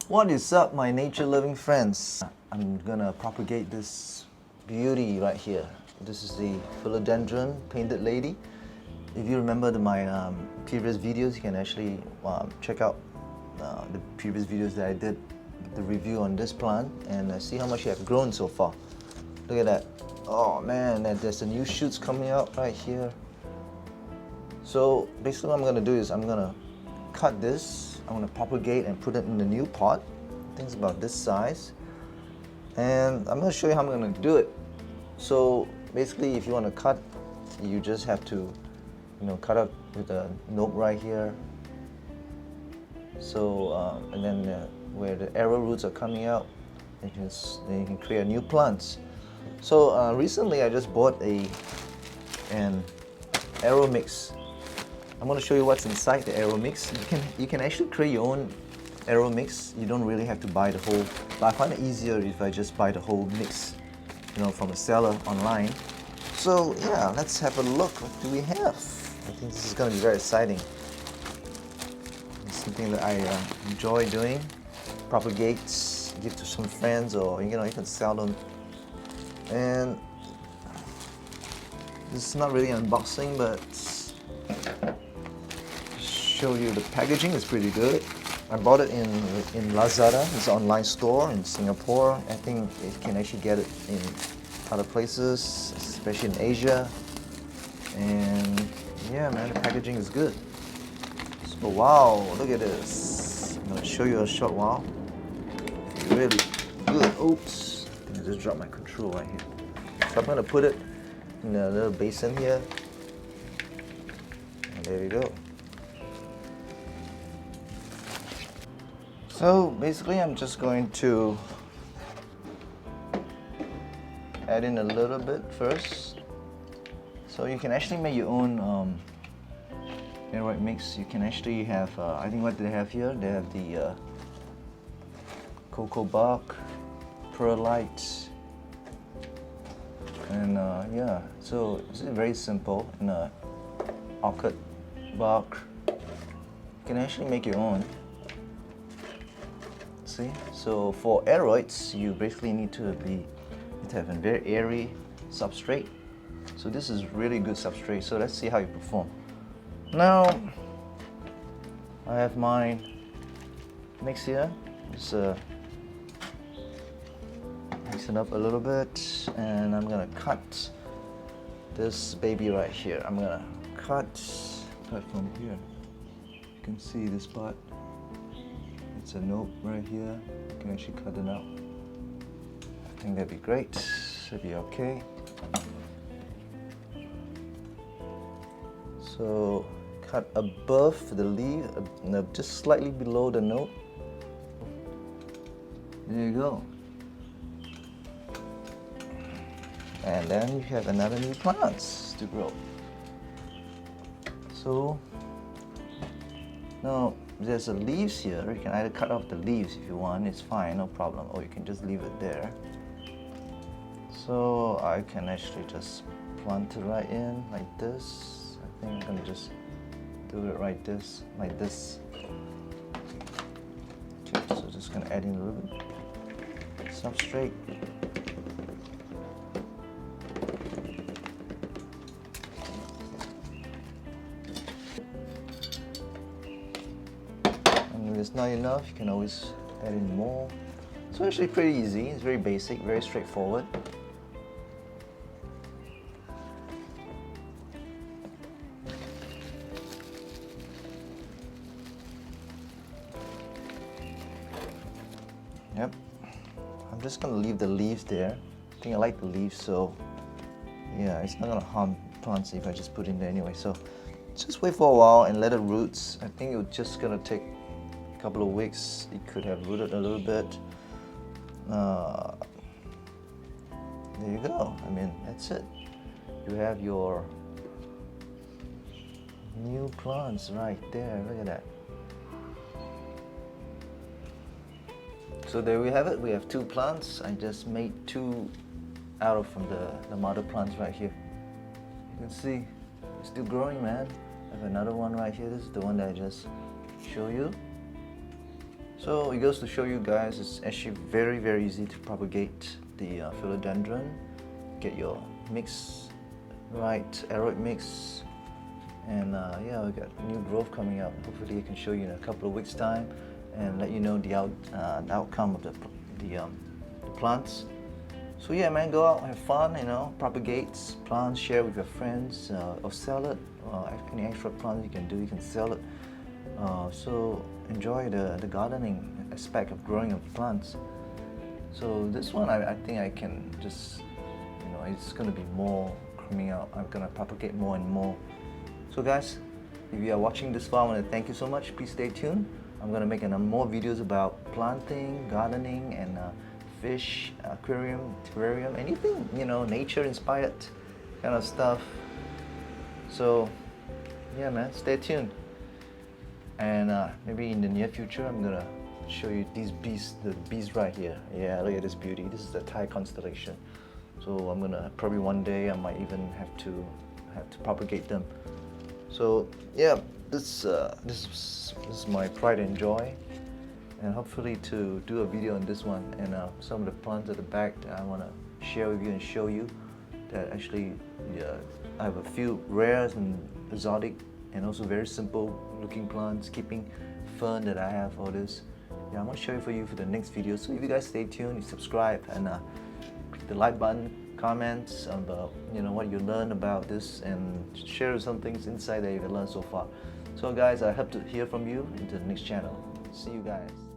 What is up, my nature-loving friends? I'm gonna propagate this beauty right here. This is the Philodendron painted lady. If you remember my previous videos, you can actually check out the previous videos that I did, the review on this plant, and see how much you have grown so far. Look at that. Oh man, there's the new shoots coming out right here. So basically what I'm gonna do is I'm gonna cut this, I'm gonna propagate and put it in the new pot. I think it's about this size. And I'm gonna show you how I'm gonna do it. So basically if you wanna cut, you just have to, cut up with a note right here. So, and then where the Aero roots are coming out, then you can create a new plant. So recently I just bought an Aero mix. I'm going to show you what's inside the Aero mix. You can actually create your own Aero mix. You don't really have to buy the whole, but I find it easier if I just buy the whole mix, from a seller online. So yeah, let's have a look. What do we have? I think this is going to be very exciting. It's something that I enjoy doing. Propagate, give to some friends, or you can sell them. And this is not really unboxing, but show you the packaging is pretty good. I bought it in Lazada. It's an online store in Singapore. I think you can actually get it in other places, especially in Asia. And yeah, man, the packaging is good. So wow, look at this. I'm gonna show you a short while. Really good. Oops, I think I just dropped my control right here. So I'm gonna put it in a little basin here. And there we go. So basically I'm just going to add in a little bit first. So you can actually make your own Aero mix. You can actually have, I think what they have here, they have the cocoa bark, perlite, and yeah, so it's very simple. And orchid bark. You can actually make your own. See? So for aeroids, you basically need to have a very airy substrate. So this is really good substrate. So let's see how you perform. Now I have mine mix here. Just mix it up a little bit, and I'm gonna cut this baby right here. I'm gonna cut from here. You can see this part. It's a note right here. You can actually cut it out. I think that'd be great. Should be okay. So cut above the leaf, just slightly below the note. There you go. And then you have another new plants to grow. So now there's the leaves here. You can either cut off the leaves if you want, it's fine, no problem, or you can just leave it there. So I can actually just plant it right in like this. I think I'm gonna just do it like this. Okay, so just gonna add in a little bit substrate. If it's not enough, you can always add in more. So actually pretty easy. It's very basic, very straightforward. Yep. I'm just gonna leave the leaves there. I think I like the leaves, so yeah, it's not gonna harm plants if I just put it in there anyway. So just wait for a while and let it roots. I think it's just gonna take couple of weeks. It could have rooted a little bit. There you go. I mean, that's it. You have your new plants right there. Look at that. So there we have it. We have two plants. I just made two out from the mother plants right here. You can see it's still growing, man. I have another one right here. This is the one that I just showed you. So it goes to show you guys, it's actually very easy to propagate the philodendron. Get your mix right, aeroid mix, and yeah, we got new growth coming up. Hopefully I can show you in a couple of weeks time and let you know the outcome of the plants. So yeah, man, go out, have fun, you know, propagate plants, share with your friends, or sell it. Any extra plants you can do, you can sell it. So enjoy the gardening aspect of growing of plants. So this one, I think I can just, you know, it's going to be more coming out. I'm going to propagate more and more. So guys, if you are watching this far, I want to thank you so much. Please stay tuned. I'm going to make more videos about planting, gardening, and fish, aquarium, terrarium, anything, you know, nature inspired kind of stuff. So yeah, man, stay tuned. And maybe in the near future, I'm gonna show you these bees, the bees right here. Yeah, look at this beauty. This is the Thai constellation. So I'm gonna probably one day I might even have to propagate them. So yeah, this is my pride and joy, and hopefully to do a video on this one and some of the plants at the back that I want to share with you and show you that actually I have a few rare and exotic and also very simple looking plants, keeping fern that I have, all this. Yeah, I'm going to show you for the next video. So if you guys stay tuned, you subscribe and click the like button, comments about, you know, what you learned about this, and share some things inside that you've learned so far. So guys, I hope to hear from you into the next channel. See you guys.